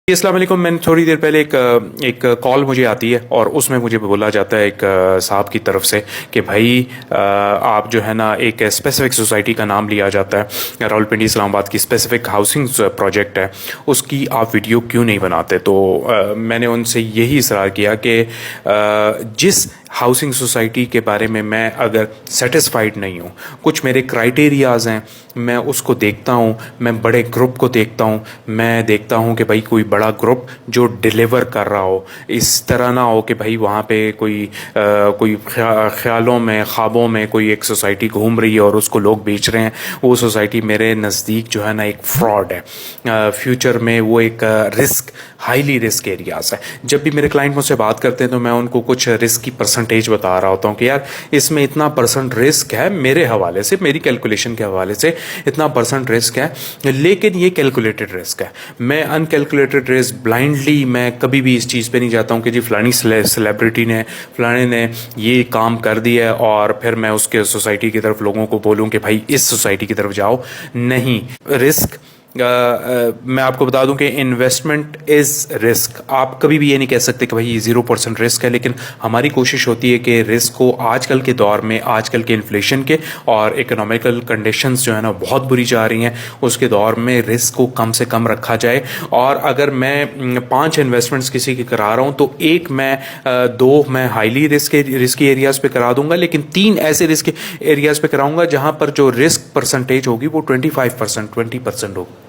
अस्सलाम वालेकुम। मैंने थोड़ी देर पहले एक कॉल मुझे आती है और उसमें मुझे बोला जाता है एक साहब की तरफ से कि भाई आप जो है ना एक स्पेसिफिक सोसाइटी का नाम लिया जाता है, रावलपिंडी इस्लामाबाद की स्पेसिफिक हाउसिंग प्रोजेक्ट है, उसकी आप वीडियो क्यों नहीं बनाते। तो मैंने उनसे यही इसरार किया कि जिस हाउसिंग सोसाइटी के बारे में मैं अगर सेटिस्फाइड नहीं हूँ, कुछ मेरे क्राइटेरियाज़ हैं, मैं उसको देखता हूँ, मैं बड़े ग्रुप को देखता हूँ, मैं देखता हूँ कि भाई कोई बड़ा ग्रुप जो डिलीवर कर रहा हो, इस तरह ना हो कि भाई वहाँ पे कोई ख्यालों में ख्वाबों में कोई एक सोसाइटी घूम रही है और उसको लोग बेच रहे हैं। वो सोसाइटी मेरे नज़दीक जो है ना एक फ्रॉड है। फ्यूचर में वो एक हाईली रिस्क एरियाज़ है। जब भी मेरे क्लाइंट मुझसे बात करते हैं तो मैं उनको कुछ रिस्क की परसेंटेज बता रहा होता हूँ कि यार इसमें इतना परसेंट रिस्क है, मेरे हवाले से, मेरी कैलकुलेशन के हवाले से इतना परसेंट रिस्क है, लेकिन ये कैलकुलेटेड रिस्क है। मैं अनकैलकुलेटेड रिस्क ब्लाइंडली मैं कभी भी इस चीज़ पे नहीं जाता हूँ कि जी फलानी सेलिब्रिटी ने फलाने ने ये काम कर दिया है और फिर मैं उसके सोसाइटी की तरफ लोगों को बोलूँ कि भाई इस सोसाइटी की तरफ जाओ। नहीं, रिस्क मैं आपको बता दूं कि इन्वेस्टमेंट इज़ रिस्क। आप कभी भी ये नहीं कह सकते कि भाई ये 0% रिस्क है, लेकिन हमारी कोशिश होती है कि रिस्क को आजकल के दौर में, आजकल के इन्फ्लेशन के और इकोनॉमिकल कंडीशंस जो है ना बहुत बुरी जा रही हैं, उसके दौर में रिस्क को कम से कम रखा जाए। और अगर मैं 5 इन्वेस्टमेंट्स किसी की करा रहा हूँ तो दो मैं हाईली रिस्की एरियाज़ पे करा दूंगा, लेकिन 3 ऐसे रिस्क एरियाज़ पे कराऊंगा जहां पर जो रिस्क परसेंटेज होगी वो 25%, 20% होगी,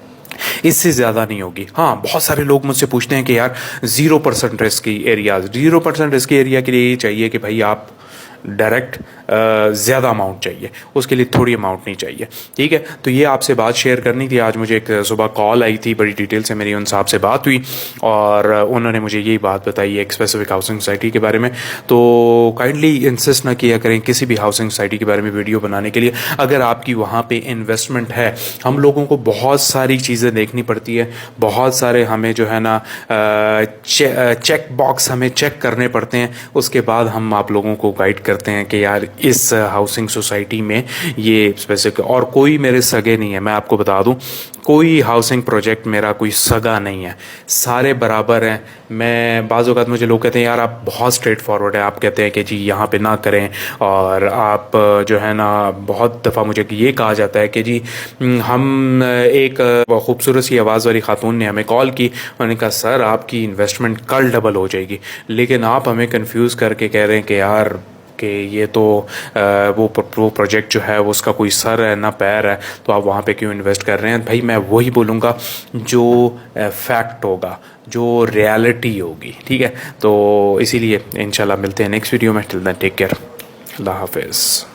इससे ज़्यादा नहीं होगी। हाँ, बहुत सारे लोग मुझसे पूछते हैं कि यार 0% रिस्क की एरियाज, 0% रिस्क की एरिया के लिए ये चाहिए कि भाई आप डायरेक्ट ज़्यादा अमाउंट चाहिए, उसके लिए थोड़ी अमाउंट नहीं चाहिए। ठीक है, तो ये आपसे बात शेयर करनी थी। आज मुझे एक सुबह कॉल आई थी, बड़ी डिटेल से मेरी उन साहब से बात हुई और उन्होंने मुझे यही बात बताई एक स्पेसिफिक हाउसिंग सोसाइटी के बारे में। तो काइंडली इंसिस्ट ना किया करें किसी भी हाउसिंग सोसाइटी के बारे में वीडियो बनाने के लिए। अगर आपकी वहाँ पे इन्वेस्टमेंट है, हम लोगों को बहुत सारी चीज़ें देखनी पड़ती है, बहुत सारे हमें जो है ना चेक बॉक्स हमें चेक करने पड़ते हैं, उसके बाद हम आप लोगों को गाइड करते हैं कि यार इस हाउसिंग सोसाइटी में ये स्पेसिफिक। और कोई मेरे सगे नहीं है, मैं आपको बता दूं, कोई हाउसिंग प्रोजेक्ट मेरा कोई सगा नहीं है, सारे बराबर हैं। मैं बाज़ औक़ात मुझे लोग कहते हैं यार आप बहुत स्ट्रेट फॉरवर्ड है, आप कहते हैं कि जी यहाँ पे ना करें, और आप जो है ना बहुत दफ़ा मुझे ये कहा जाता है कि जी हम एक खूबसूरत सी आवाज़ वाली खातून ने हमें कॉल की, उन्होंने कहा सर आपकी इन्वेस्टमेंट कल डबल हो जाएगी, लेकिन आप हमें कंफ्यूज करके कह रहे हैं कि यार कि ये तो वो प्रोजेक्ट जो है वो उसका कोई सर है ना पैर है, तो आप वहाँ पे क्यों इन्वेस्ट कर रहे हैं। भाई मैं वही बोलूँगा जो फैक्ट होगा, जो रियलिटी होगी। ठीक है, तो इसीलिए इंशाल्लाह मिलते हैं नेक्स्ट वीडियो में। टिल देन टेक केयर, अल्लाह हाफिज़।